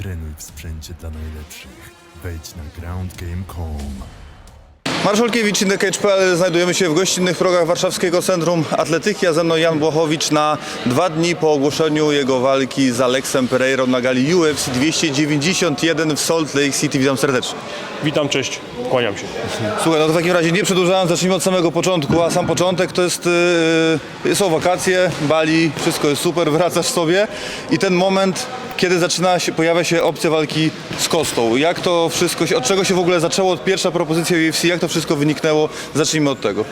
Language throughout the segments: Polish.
Trenuj w sprzęcie dla najlepszych. Wejdź na groundgame.com. Marszałkiewicz, InTheCage.pl. Znajdujemy się w gościnnych progach Warszawskiego Centrum Atletyki, a ze mną Jan Błachowicz na 2 dni po ogłoszeniu jego walki z Alexem Pereirą na gali UFC 291 w Salt Lake City. Witam serdecznie. Witam, cześć, kłaniam się. Słuchaj, no to w takim razie nie przedłużając, zacznijmy od samego początku, a sam początek to są wakacje, Bali, wszystko jest super, wracasz sobie i ten moment, kiedy pojawia się opcja walki z Kostą. Jak to wszystko, od czego się w ogóle zaczęło, pierwsza propozycja UFC, jak to wszystko wyniknęło? Zacznijmy od tego.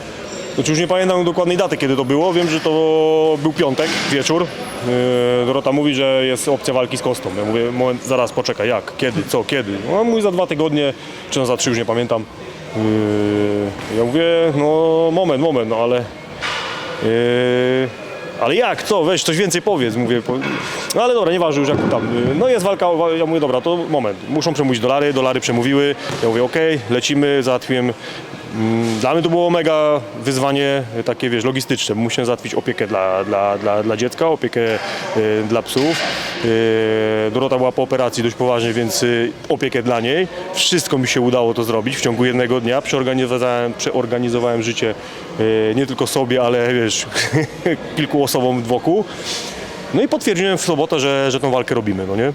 Znaczy już nie pamiętam dokładnej daty, kiedy to było. Wiem, że to był piątek, wieczór. Dorota mówi, że jest opcja walki z Kostą. Ja mówię, moment, zaraz, poczekaj, jak, kiedy, co, kiedy? No, mówi za 2 tygodnie, czy za 3, już nie pamiętam. Ja mówię, no moment, no ale... Ale jak, co, weź coś więcej powiedz, mówię, no ale dobra, nieważne już jak tam, no jest walka, ja mówię, dobra, to moment, muszą przemówić dolary przemówiły, ja mówię, okej, lecimy, załatwiłem, dla mnie to było mega wyzwanie takie, wiesz, logistyczne, musiałem załatwić opiekę dla dziecka, opiekę dla psów, Dorota była po operacji dość poważnie, więc opiekę dla niej, wszystko mi się udało to zrobić w ciągu jednego dnia, przeorganizowałem życie nie tylko sobie, ale wiesz, kilku osobom wokół, no i potwierdziłem w sobotę, że tą walkę robimy, no nie?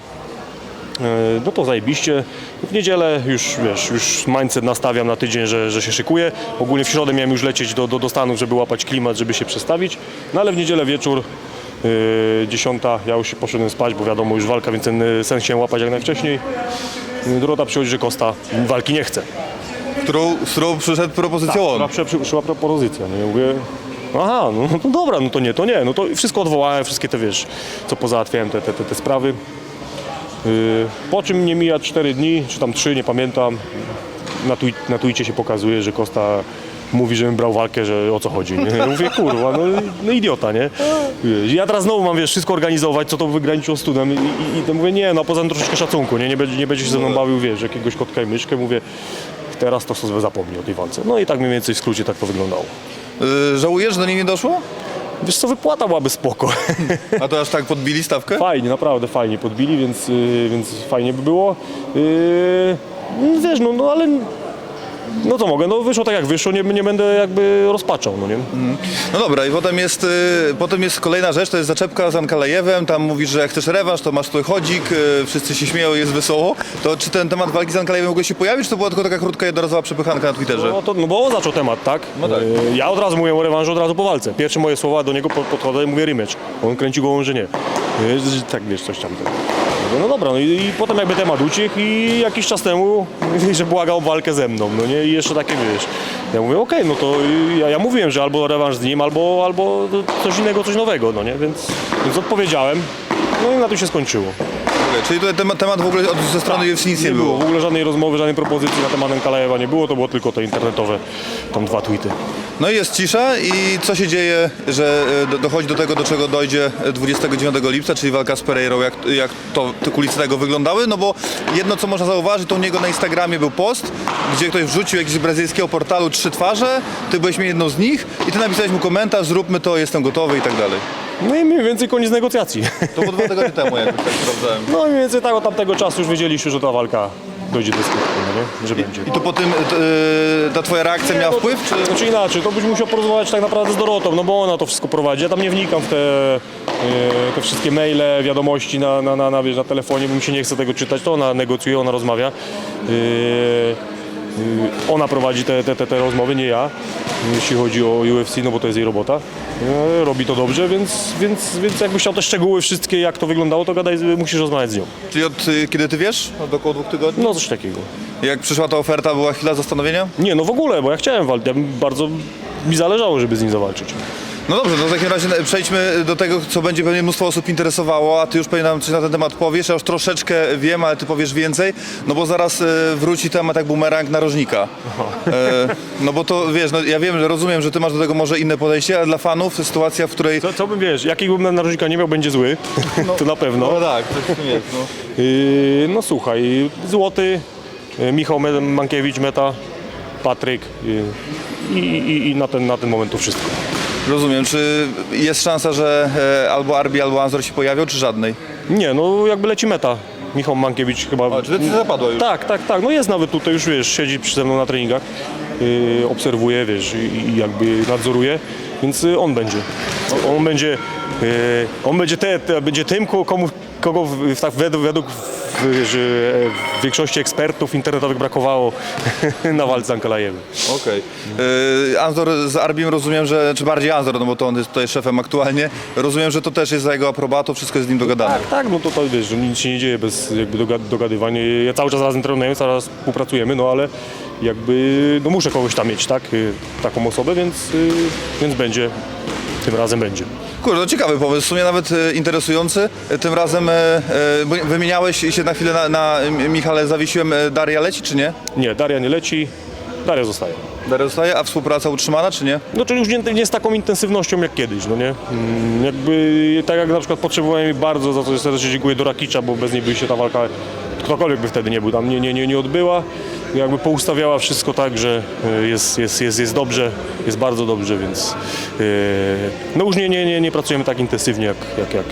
No to zajebiście. W niedzielę już, wiesz, już mindset nastawiam na tydzień, że się szykuję. Ogólnie w środę miałem już lecieć do Stanów, żeby łapać klimat, żeby się przestawić. No ale w niedzielę wieczór, 10, ja już się poszedłem spać, bo wiadomo, już walka, więc ten sen chciałem łapać jak najwcześniej. Dorota przychodzi, że Kosta walki nie chce. Z którą przyszedł propozycją on. Przyszła propozycja, nie? Mówię, aha, no dobra, no to nie. No to wszystko odwołałem, wszystkie te, wiesz, co pozałatwiałem, te sprawy. Po czym nie mija 4 dni, czy tam 3, nie pamiętam, na Twitcie się pokazuje, że Kosta mówi, żebym brał walkę, że o co chodzi, nie? Ja mówię, kurwa, no idiota, nie? Ja teraz znowu mam, wiesz, wszystko organizować, co to wygraniczyło z studem i to mówię, nie, no poza tym troszeczkę szacunku, nie będzie się ze mną bawił, wiesz, jakiegoś kotka i myszkę, mówię, teraz to sobie zapomnij o tej walce. No i tak mniej więcej w skrócie tak to wyglądało. Żałujesz, że do niej nie doszło? Wiesz co, wypłata byłaby spoko. A to aż tak podbili stawkę? Fajnie, naprawdę fajnie podbili, więc fajnie by było. Wiesz, no ale no co mogę, no wyszło tak jak wyszło, nie będę jakby rozpaczał, no nie? No dobra, i potem jest kolejna rzecz, to jest zaczepka z Ankalejewem, tam mówisz, że jak chcesz rewanż, to masz tutaj chodzik, wszyscy się śmieją, jest wesoło. To czy ten temat walki z Ankalejewem w ogóle się pojawi, czy to była tylko taka krótka, jednorazowa przepychanka na Twitterze? No bo on zaczął temat, tak? No tak. Ja od razu mówię o rewanżu, od razu po walce. Pierwsze moje słowa do niego podchodzę i mówię rematch. On kręci głową, że nie. Tak, wiesz, coś tam. No dobra, no i potem jakby temat uciekł i jakiś czas temu, że błagał o walkę ze mną, no nie? I jeszcze takie, wiesz, ja mówię, okej, no to ja mówiłem, że albo rewanż z nim, albo coś innego, coś nowego, no nie? Więc odpowiedziałem, no i na tym się skończyło. Okay, czyli tutaj temat w ogóle ze strony UFC nic nie było? W ogóle żadnej rozmowy, żadnej propozycji na temat Ankalaewa nie było, to było tylko te internetowe, tam 2 tweety. No i jest cisza i co się dzieje, że dochodzi do tego, do czego dojdzie 29 lipca, czyli walka z Pereirą, jak te kulisy tego wyglądały, no bo jedno co można zauważyć, to u niego na Instagramie był post, gdzie ktoś wrzucił jakiegoś brazylijskiego portalu 3 twarze, ty byłeś jedną z nich i ty napisałeś mu komentarz, zróbmy to, jestem gotowy i tak dalej. No i mniej więcej koniec negocjacji. To było 2 tygodnie temu, jak tak sprawdzałem. No i mniej więcej tak od tamtego czasu już wiedzieliśmy, że ta walka dojdzie do skutku, no nie? Że będzie. I to po tym ta twoja reakcja miała wpływ, czy? Znaczy inaczej, to byś musiał porozmawiać tak naprawdę z Dorotą, no bo ona to wszystko prowadzi. Ja tam nie wnikam w te wszystkie maile, wiadomości wiesz, na telefonie, bo mi się nie chce tego czytać, to ona negocjuje, ona rozmawia. Ona prowadzi te rozmowy, nie ja, jeśli chodzi o UFC, no bo to jest jej robota. Robi to dobrze, więc jakbyś chciał te szczegóły wszystkie, jak to wyglądało, to musisz rozmawiać z nią. Czyli od kiedy ty wiesz? Od około 2 tygodni? No coś takiego. Jak przyszła ta oferta, była chwila zastanowienia? Nie, no w ogóle, bo ja chciałem walczyć, bardzo mi zależało, żeby z nim zawalczyć. No dobrze, to w takim razie przejdźmy do tego, co będzie pewnie mnóstwo osób interesowało, a ty już pewnie nam coś na ten temat powiesz, ja już troszeczkę wiem, ale ty powiesz więcej, no bo zaraz wróci temat jak bumerang narożnika. No bo to, wiesz, no ja wiem, że rozumiem, że ty masz do tego może inne podejście, ale dla fanów sytuacja, w której... Co bym, wiesz, jakiego bym narożnika nie miał, będzie zły, to na pewno. No tak, to jest, no. No słuchaj, Złoty, Michał Mankiewicz, Meta, Patryk i na ten moment to wszystko. Rozumiem, czy jest szansa, że albo Arbi, albo Anzor się pojawią, czy żadnej? Nie, no jakby leci Meta. Michał Mankiewicz chyba... O, czy decyzja zapadła już? Tak. No jest nawet tutaj już, wiesz, siedzi ze mną na treningach, obserwuje, wiesz, i jakby nadzoruje, więc on będzie. On będzie tym, kogo tak według wiesz, większości ekspertów internetowych brakowało na walce z Ankalaevem. Okej. Anzor z Arbim rozumiem, że, czy bardziej Anzor, no bo to on jest tutaj szefem aktualnie, rozumiem, że to też jest za jego aprobatą, wszystko jest z nim dogadane. Tak, no to wiesz, że nic się nie dzieje bez jakby dogadywania. Ja cały czas razem trenujemy, cały czas współpracujemy, no ale jakby, no muszę kogoś tam mieć, tak, taką osobę, więc będzie, tym razem będzie. Kurde, no ciekawy pomysł, w sumie nawet interesujący. Tym razem bo wymieniałeś się na chwilę na Michale Zawiesiłem, Daria leci czy nie? Nie, Daria nie leci, Daria zostaje. Daria zostaje, a współpraca utrzymana czy nie? No czyli już nie z taką intensywnością jak kiedyś, no nie? Jakby, tak jak na przykład potrzebowałem jej bardzo, za co serdecznie dziękuję, do Rakicza, bo bez niej by się ta walka, ktokolwiek by wtedy nie był, tam nie odbyła. Jakby poustawiała wszystko tak, że jest dobrze, jest bardzo dobrze, więc no już nie pracujemy tak intensywnie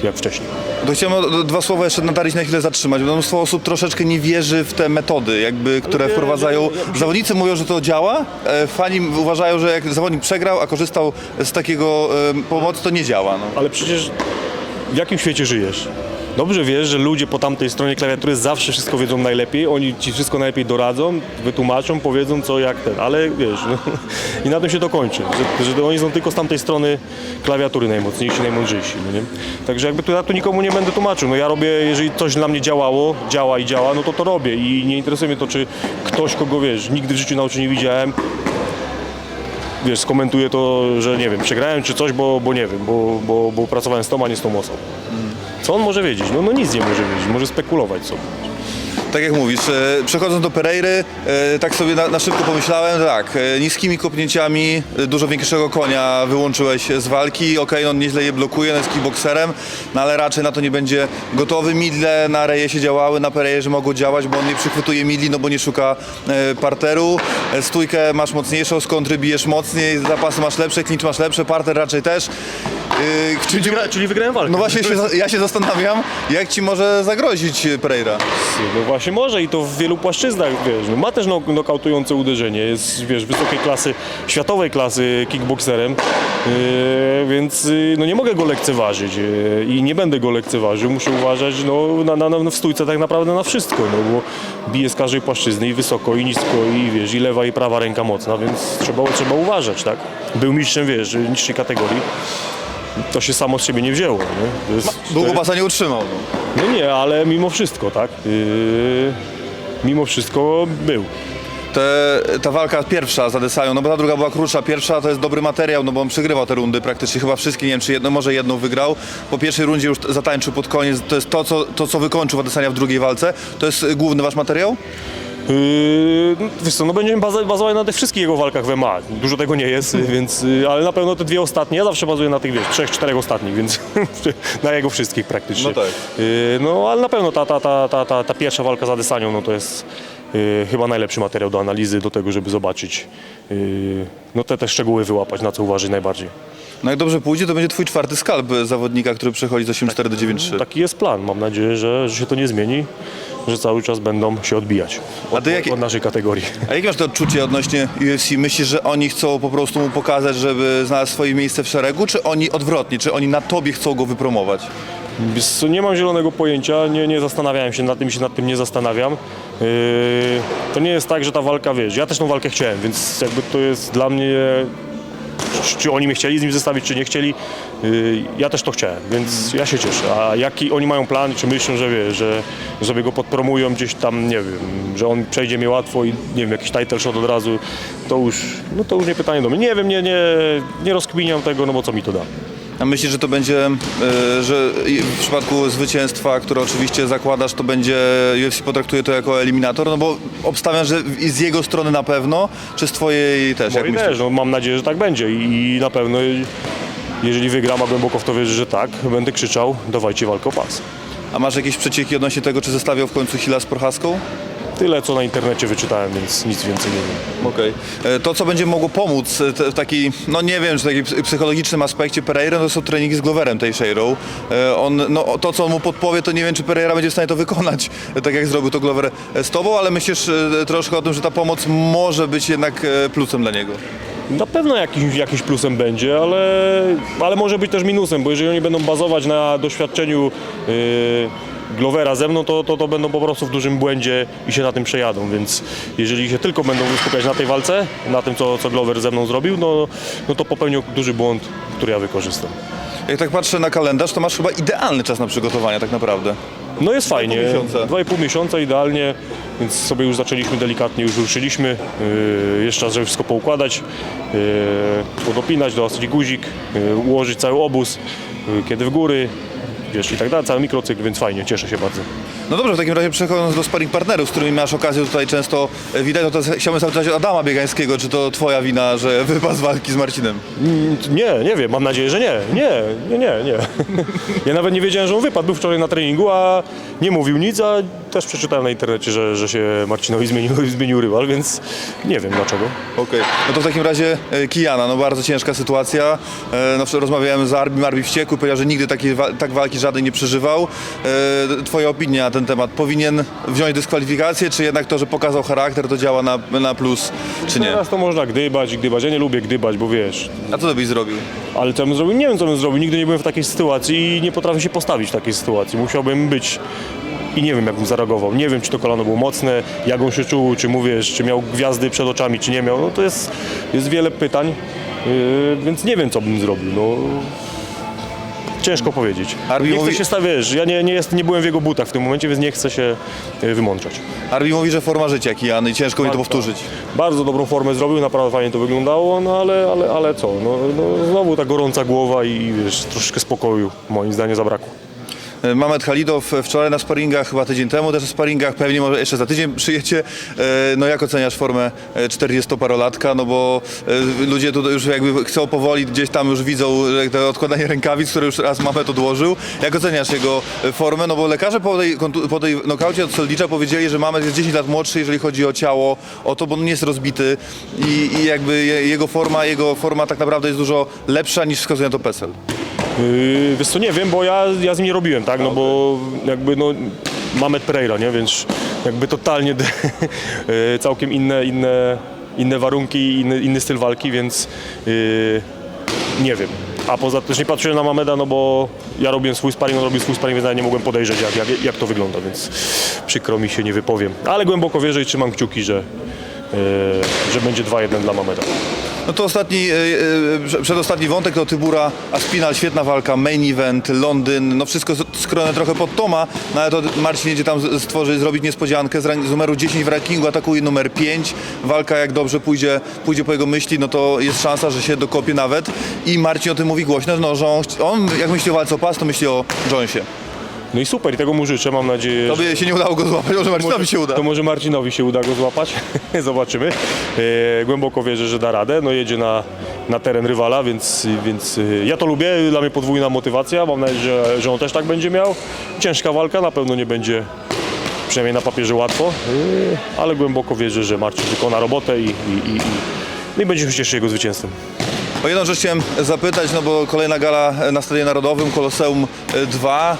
jak wcześniej. To chciałem dwa słowa jeszcze na Darii na chwilę zatrzymać, bo mnóstwo osób troszeczkę nie wierzy w te metody, jakby, które wprowadzają. Zawodnicy mówią, że to działa, fani uważają, że jak zawodnik przegrał, a korzystał z takiego pomocy, to nie działa. No. Ale przecież w jakim świecie żyjesz? Dobrze wiesz, że ludzie po tamtej stronie klawiatury zawsze wszystko wiedzą najlepiej, oni ci wszystko najlepiej doradzą, wytłumaczą, powiedzą co, jak ten, ale wiesz, no, i na tym się to kończy, że oni są tylko z tamtej strony klawiatury najmocniejsi, najmądrzejsi, no nie? Także jakby ja tu nikomu nie będę tłumaczył, no ja robię, jeżeli coś dla mnie działa, no to robię i nie interesuje mnie to, czy ktoś, kogo wiesz, nigdy w życiu na oczy nie widziałem, wiesz, skomentuje to, że nie wiem, przegrałem czy coś, bo nie wiem, bo pracowałem z tą, a nie z tą osobą. Co on może wiedzieć? No nic nie może wiedzieć, może spekulować sobie. Tak jak mówisz, przechodząc do Pereiry, tak sobie na szybko pomyślałem, tak, niskimi kopnięciami dużo większego konia wyłączyłeś z walki, okej, on nieźle je blokuje, on jest kickbokserem, no ale raczej na to nie będzie gotowy. Midle na Rejesie działały, na Pereirze mogą działać, bo on nie przychwytuje midli, no bo nie szuka parteru. Stójkę masz mocniejszą, z kontry bijesz mocniej, zapasy masz lepsze, clinch masz lepsze, parter raczej też. Czyli wygrałem walkę. No właśnie ja się zastanawiam, jak ci może zagrozić Pereira. No właśnie może i to w wielu płaszczyznach, wiesz, no ma też nokautujące uderzenie, jest, wiesz, wysokiej klasy, światowej klasy kickbokserem, więc no nie mogę go lekceważyć i nie będę go lekceważył, muszę uważać w stójce tak naprawdę na wszystko, no bo bije z każdej płaszczyzny i wysoko, i nisko, i wiesz, i lewa, i prawa ręka mocna, więc trzeba uważać, tak? Był mistrzem, wiesz, niższej kategorii. To się samo z siebie nie wzięło. Nie? Długo pasa nie utrzymał. No nie, ale mimo wszystko, tak? Mimo wszystko był. Ta walka pierwsza z Adesają, no bo ta druga była krótsza, pierwsza to jest dobry materiał, no bo on przegrywał te rundy praktycznie, chyba wszystkie, nie wiem czy może jedną wygrał. Po pierwszej rundzie już zatańczył pod koniec, to jest to co wykończył Adesania w drugiej walce. To jest główny wasz materiał? Wiesz co, no będziemy bazować na tych wszystkich jego walkach w MMA. Dużo tego nie jest, więc, ale na pewno te dwie ostatnie, ja zawsze bazuję na tych, wiesz, 3-4 ostatnich, więc na jego wszystkich praktycznie. No tak. No ale na pewno ta pierwsza walka z Adesanią, no to jest chyba najlepszy materiał do analizy, do tego, żeby zobaczyć, no te szczegóły wyłapać, na co uważać najbardziej. No jak dobrze pójdzie, to będzie twój czwarty skalp zawodnika, który przechodzi z 8-4 do 9-3. Taki jest plan, mam nadzieję, że się to nie zmieni, że cały czas będą się odbijać od naszej kategorii. A jakie masz to odczucie odnośnie UFC? Myślisz, że oni chcą po prostu mu pokazać, żeby znalazł swoje miejsce w szeregu, czy oni odwrotnie, czy oni na tobie chcą go wypromować? Wiesz co, nie mam zielonego pojęcia, nie zastanawiałem się nad tym i się nad tym nie zastanawiam. To nie jest tak, że ta walka, wiesz, ja też tą walkę chciałem, więc jakby to jest dla mnie, czy oni mnie chcieli z nim zestawić, czy nie chcieli, ja też to chciałem, więc ja się cieszę. A jaki oni mają plan, czy myślą, że wiesz, że sobie go podpromują gdzieś tam, nie wiem, że on przejdzie mnie łatwo i nie wiem, jakiś title shot od razu, to już nie pytanie do mnie. Nie wiem, nie rozkminiam tego, no bo co mi to da. A myślisz, że to będzie, że w przypadku zwycięstwa, które oczywiście zakładasz, to będzie, UFC potraktuje to jako eliminator, no bo obstawiam, że z jego strony na pewno, czy z twojej też? Mojej też, no mam nadzieję, że tak będzie i na pewno, jeżeli wygram, a głęboko w to wierzę, że tak, będę krzyczał, dawajcie walkę o pas. A masz jakieś przecieki odnośnie tego, czy zestawiał w końcu Hilla z Prochaską? Tyle, co na internecie wyczytałem, więc nic więcej nie wiem. Okej. To, co będzie mogło pomóc w taki, no nie wiem, czy taki psychologicznym aspekcie Pereira, to są treningi z Gloverem Teixeirą. To, co on mu podpowie, to nie wiem, czy Pereira będzie w stanie to wykonać, tak jak zrobił to Glover z tobą, ale myślisz troszkę o tym, że ta pomoc może być jednak plusem dla niego. Na pewno jakimś plusem będzie, ale może być też minusem, bo jeżeli oni będą bazować na doświadczeniu Glovera ze mną, to będą po prostu w dużym błędzie i się na tym przejadą, więc jeżeli się tylko będą skupiać na tej walce, na tym, co Glover ze mną zrobił, no to popełnią duży błąd, który ja wykorzystam. Jak tak patrzę na kalendarz, to masz chyba idealny czas na przygotowania tak naprawdę. No jest fajnie, 2,5 miesiąca idealnie, więc sobie już zaczęliśmy delikatnie, już ruszyliśmy, jeszcze raz, żeby wszystko poukładać, podopinać, dołożyć guzik, ułożyć cały obóz, kiedy w góry, wiesz, i tak dalej, cały mikrocykl, więc fajnie, cieszę się bardzo. No dobrze, w takim razie przechodząc do sparring partnerów, z którymi masz okazję tutaj często widać, no to chciałbym zapytać o Adama Biegańskiego, czy to twoja wina, że wypadł z walki z Marcinem? Nie wiem, mam nadzieję, że nie. Nie. Ja nawet nie wiedziałem, że on wypadł, był wczoraj na treningu, a nie mówił nic, a też przeczytałem na internecie, że się Marcinowi zmienił rywal, więc nie wiem dlaczego. Okej. No to w takim razie Kijana, no bardzo ciężka sytuacja. No wczoraj rozmawiałem z Arbi wściekły, powiedział, że nigdy tak walki żadnej nie przeżywał. Twoja opinia na ten temat, powinien wziąć dyskwalifikację, czy jednak to, że pokazał charakter, to działa na plus, czy nie? Teraz to można gdybać. Ja nie lubię gdybać, bo wiesz, A co to byś zrobił? ale co bym zrobił? Nie wiem, co bym zrobił. Nigdy nie byłem w takiej sytuacji i nie potrafię się postawić w takiej sytuacji. Musiałbym być i nie wiem, jak bym zareagował. Nie wiem, czy to kolano było mocne, jak on się czuł, czy mówisz, czy miał gwiazdy przed oczami, czy nie miał. No to jest wiele pytań, więc nie wiem, co bym zrobił. No. Ciężko powiedzieć. Arbi Nie chcę mówi- się stawiać, ja nie byłem w jego butach w tym momencie, więc nie chcę się wymądrzać. Arbi mówi, że forma życia Kijan i ciężko mi to powtórzyć. Bardzo dobrą formę zrobił, naprawdę fajnie to wyglądało, no ale co, no znowu ta gorąca głowa i wiesz, troszeczkę spokoju moim zdaniem zabrakło. Mamed Halidow wczoraj na sparingach, chyba tydzień temu też na sparingach, pewnie może jeszcze za tydzień przyjecie. No jak oceniasz formę 40-parolatka? No bo ludzie tu już jakby chcą powoli, gdzieś tam już widzą te odkładanie rękawic, które już raz Mamed odłożył. Jak oceniasz jego formę? No bo lekarze po tej nokaucie od Soldicza powiedzieli, że Mamed jest 10 lat młodszy, jeżeli chodzi o ciało, o to, bo on nie jest rozbity i jakby jego forma tak naprawdę jest dużo lepsza niż wskazuje na to PESEL. Wiesz co, nie wiem, bo ja z nim nie robiłem, tak, no bo jakby no Mamed Pereira, nie, więc jakby totalnie całkiem inne warunki, inny styl walki, więc nie wiem. A poza tym też nie patrzyłem na Mameda, no bo ja robiłem swój sparring, on robił swój sparring, więc nawet nie mogłem podejrzeć jak to wygląda, więc przykro mi się, nie wypowiem. Ale głęboko wierzę i trzymam kciuki, że będzie 2-1 dla Mameda. No to przedostatni wątek to Tybura Aspinall, świetna walka, main event, Londyn, no wszystko skrojone trochę pod Toma, no ale to Marcin jedzie tam zrobić niespodziankę z numeru 10 w rankingu, atakuje numer 5, walka jak dobrze pójdzie po jego myśli, no to jest szansa, że się dokopie nawet i Marcin o tym mówi głośno, no, że on jak myśli o walce o pas, to myśli o Jonesie. No i super, i tego mu życzę, mam nadzieję, że... Tobie się nie udało go złapać, może Marcinowi się uda. To może Marcinowi się uda go złapać, zobaczymy. Głęboko wierzę, że da radę, no jedzie na teren rywala, więc ja to lubię, dla mnie podwójna motywacja, mam nadzieję, że on też tak będzie miał. Ciężka walka, na pewno nie będzie, przynajmniej na papierze łatwo, ale głęboko wierzę, że Marcin wykona robotę i będziemy się cieszyć jego zwycięstwem. O jedną rzecz chciałem zapytać, no bo kolejna gala na Stadionie Narodowym, Koloseum 2,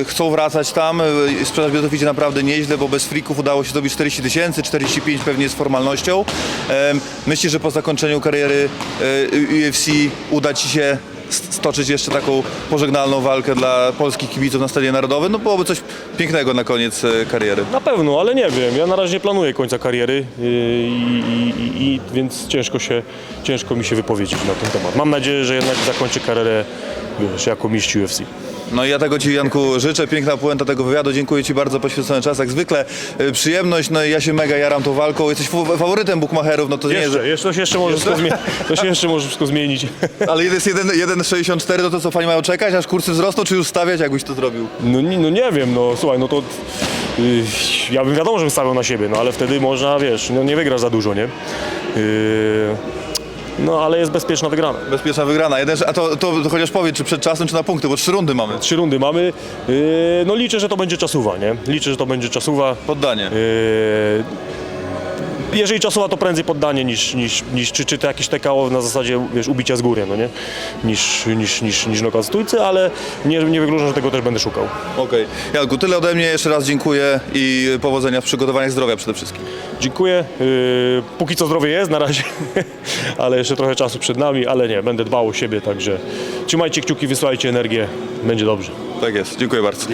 chcą wracać tam, sprzedaż biletów idzie naprawdę nieźle, bo bez frików udało się zdobyć 40 000, 45 pewnie jest formalnością. Myślisz, że po zakończeniu kariery UFC uda Ci się stoczyć jeszcze taką pożegnalną walkę dla polskich kibiców na Stadionie Narodowym? No byłoby coś pięknego na koniec kariery. Na pewno, ale nie wiem, ja na razie nie planuję końca kariery, więc ciężko mi się wypowiedzieć na ten temat. Mam nadzieję, że jednak zakończę karierę, wiesz, jako mistrz UFC. No i ja tego Ci, Janku, życzę. Piękna puenta tego wywiadu. Dziękuję Ci bardzo za poświęcony czas. Jak zwykle przyjemność. No i ja się mega jaram tą walką. Jesteś faworytem bukmacherów. No to nie jest... To się jeszcze może wszystko zmienić. Ale jest 1,64, no to co, fani mają czekać, aż kursy wzrosną, czy już stawiać, jakbyś to zrobił? No nie wiem, no słuchaj, no to ja bym wiadomo, żebym stawiał na siebie, no ale wtedy można, wiesz, no nie wygrasz za dużo, nie? No ale jest bezpieczna wygrana. Bezpieczna wygrana. A to chociaż powiedz, czy przed czasem, czy na punkty, bo 3 rundy mamy. 3 rundy mamy. No liczę, że to będzie czasuwa, nie? Liczę, że to będzie czasuwa. Poddanie. Jeżeli czasowa, to prędzej poddanie niż czy to jakieś TKO na zasadzie, wiesz, ubicia z góry, no nie? Niż nokaut w stójce, ale nie wykluczam, że tego też będę szukał. Okej. Janku, tyle ode mnie. Jeszcze raz dziękuję i powodzenia w przygotowaniach, zdrowia przede wszystkim. Dziękuję. Póki co zdrowie jest na razie, ale jeszcze trochę czasu przed nami, ale nie, będę dbał o siebie, także trzymajcie kciuki, wysyłajcie energię, będzie dobrze. Tak jest. Dziękuję bardzo.